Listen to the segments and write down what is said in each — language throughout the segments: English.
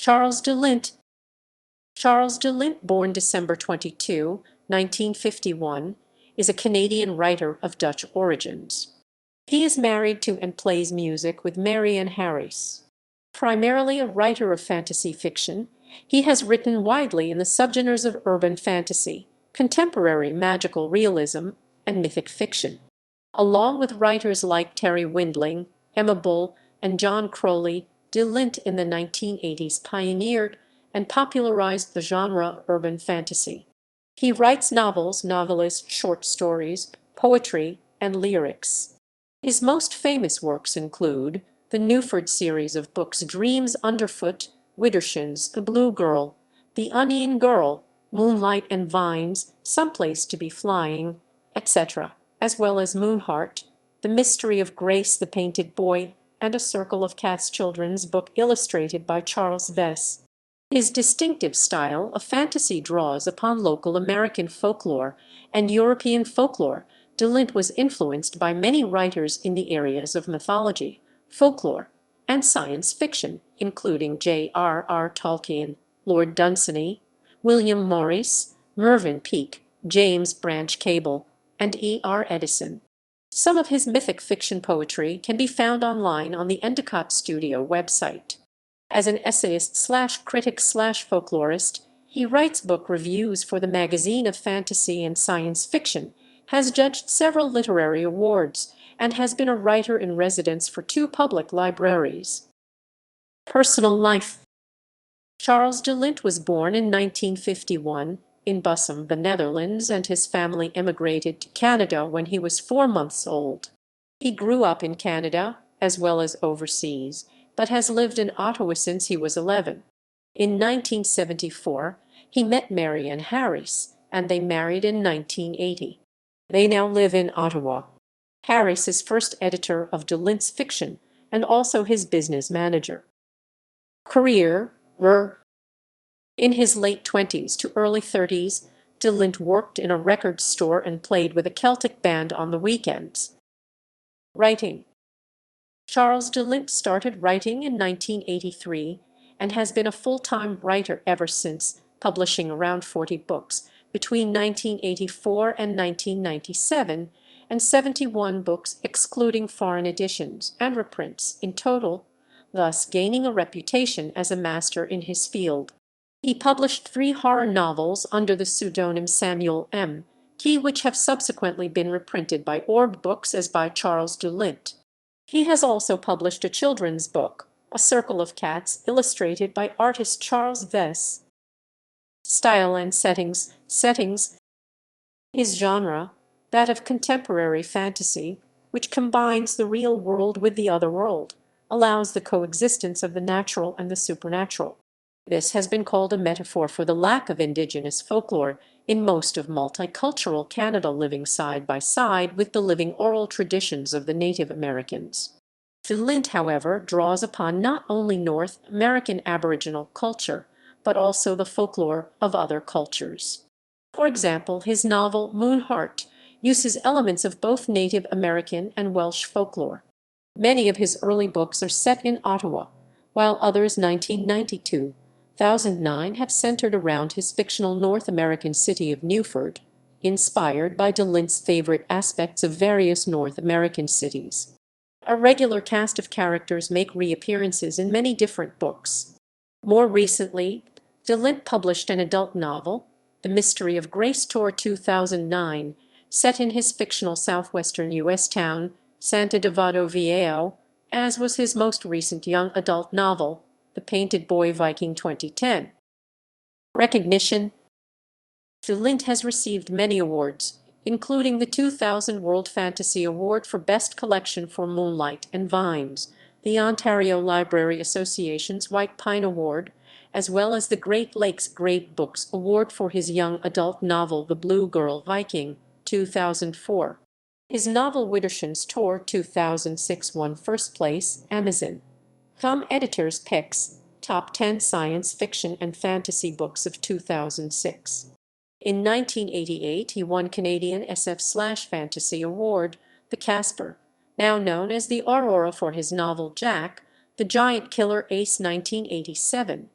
Charles de Lint. Charles de Lint, born December 22, 1951, is a Canadian writer of Dutch origins. He is married to and plays music with MaryAnn Harris. Primarily a writer of fantasy fiction, he has written widely in the subgenres of urban fantasy, contemporary magical realism, and mythic fiction. Along with writers like Terry Windling, Emma Bull, and John Crowley, de Lint in the 1980s pioneered and popularized the genre urban fantasy. He writes novels, novellas, short stories, poetry, and lyrics. His most famous works include the Newford series of books Dreams Underfoot, Widdershins, The Blue Girl, The Onion Girl, Moonlight and Vines, Someplace to Be Flying, etc., as well as Moonheart, The Mystery of Grace the Painted Boy, and A Circle of Cats children's book illustrated by Charles Vess. His distinctive style of fantasy draws upon local American folklore and European folklore. De Lint was influenced by many writers in the areas of mythology, folklore, and science fiction, including J.R.R. Tolkien, Lord Dunsany, William Morris, Mervyn Peake, James Branch Cabell, and E.R. Edison. Some of his mythic fiction poetry can be found online on the Endicott Studio website. As an essayist/critic/folklorist, he writes book reviews for the Magazine of Fantasy and Science Fiction, has judged several literary awards, and has been a writer in residence for 2 public libraries. Personal life. Charles de Lint was born in 1951 in Bussum, the Netherlands, and his family emigrated to Canada when he was 4 months old. He grew up in Canada, as well as overseas, but has lived in Ottawa since he was 11. In 1974, he met MaryAnn Harris, and they married in 1980. They now live in Ottawa. Harris is first editor of de Lint's fiction and also his business manager. Career. In his late 20s to early 30s, de Lint worked in a record store and played with a Celtic band on the weekends. Writing. Charles de Lint started writing in 1983 and has been a full-time writer ever since, publishing around 40 books between 1984 and 1997, and 71 books excluding foreign editions and reprints in total, thus gaining a reputation as a master in his field. He published 3 horror novels under the pseudonym Samuel M. Key, which have subsequently been reprinted by Orb Books as by Charles de Lint. He has also published a children's book, A Circle of Cats, illustrated by artist Charles Vess. Style and settings. His genre, that of contemporary fantasy, which combines the real world with the other world, allows the coexistence of the natural and the supernatural. This has been called a metaphor for the lack of indigenous folklore in most of multicultural Canada, living side by side with the living oral traditions of the Native Americans. De Lint, however, draws upon not only North American Aboriginal culture, but also the folklore of other cultures. For example, his novel Moonheart uses elements of both Native American and Welsh folklore. Many of his early books are set in Ottawa, while others 1992, 2009 have centered around his fictional North American city of Newford, inspired by de Lint's favorite aspects of various North American cities. A regular cast of characters make reappearances in many different books. More recently, de Lint published an adult novel, The Mystery of Grace Tour 2009, set in his fictional southwestern U.S. town, Santa Devado Viejo, as was his most recent young adult novel, The Painted Boy Viking 2010. Recognition. De Lint has received many awards, including the 2000 World Fantasy Award for Best Collection for Moonlight and Vines, the Ontario Library Association's White Pine Award, as well as the Great Lakes Great Books Award for his young adult novel The Blue Girl Viking, 2004. His novel Widdershins Tour 2006 won first place, Amazon.com Editors Picks, Top 10 Science Fiction and Fantasy Books of 2006. In 1988, he won Canadian SF/Fantasy Award, the Casper, now known as the Aurora, for his novel Jack, the Giant Killer Ace 1987.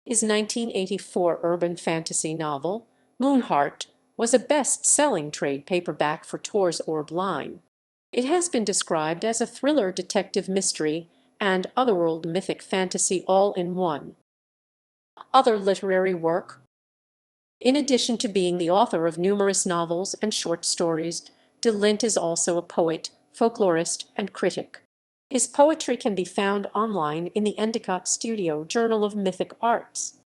His 1984 urban fantasy novel, Moonheart, was a best-selling trade paperback for Tor's Orb line. It has been described as a thriller detective mystery and otherworld mythic fantasy all in one. Other literary work. In addition to being the author of numerous novels and short stories, de Lint is also a poet, folklorist, and critic. His poetry can be found online in the Endicott Studio Journal of Mythic Arts.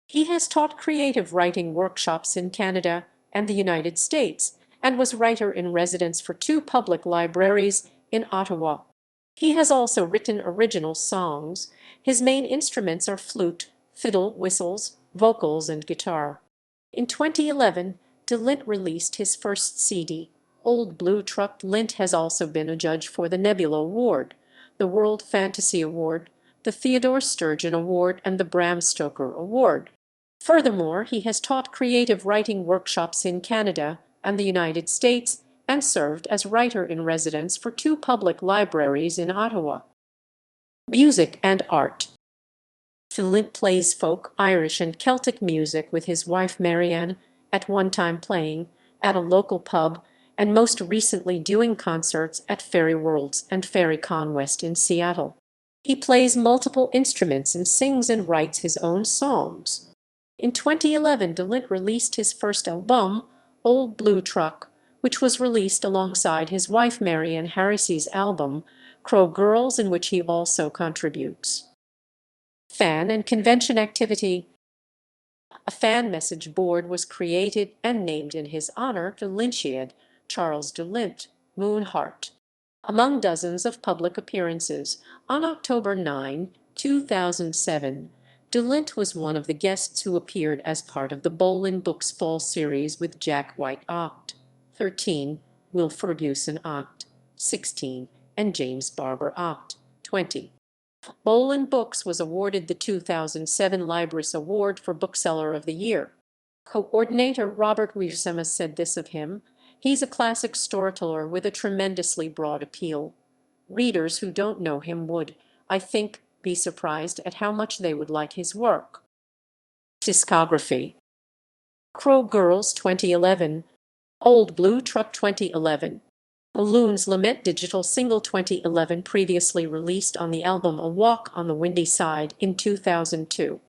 He has taught creative writing workshops in Canada and the United States, and was writer in residence for two public libraries in Ottawa. He has also written original songs. His main instruments are flute, fiddle, whistles, vocals, and guitar. In 2011, de Lint released his first CD, Old Blue Truck. Lint has also been a judge for the Nebula Award, the World Fantasy Award, the Theodore Sturgeon Award, and the Bram Stoker Award. Furthermore, he has taught creative writing workshops in Canada and the United States and served as writer in residence for two public libraries in Ottawa. Music and art. de Lint plays folk, Irish, and Celtic music with his wife MaryAnn, at one time playing at a local pub, and most recently doing concerts at Fairy Worlds and Fairy Con West in Seattle. He plays multiple instruments and sings and writes his own songs. In 2011, de Lint released his first album, Old Blue Truck, which was released alongside his wife MaryAnn Harris's album, Crow Girls, in which he also contributes. Fan and convention activity. A fan message board was created and named in his honor, de Lintiad, Charles de Lint, Moonheart. Among dozens of public appearances, on October 9, 2007, de Lint was one of the guests who appeared as part of the Bolin Books Fall series with Jack White Oct, 13, Will Ferguson Oct, 16, and James Barber Oct, 20. Bolin Books was awarded the 2007 Libris Award for Bookseller of the Year. Coordinator Robert Wiersema said this of him: "He's a classic storyteller with a tremendously broad appeal. Readers who don't know him would, I think, be surprised at how much they would like his work." Discography. Crow Girls 2011, Old Blue Truck 2011, Balloon's Lament digital single 2011, previously released on the album A Walk on the Windy Side in 2002.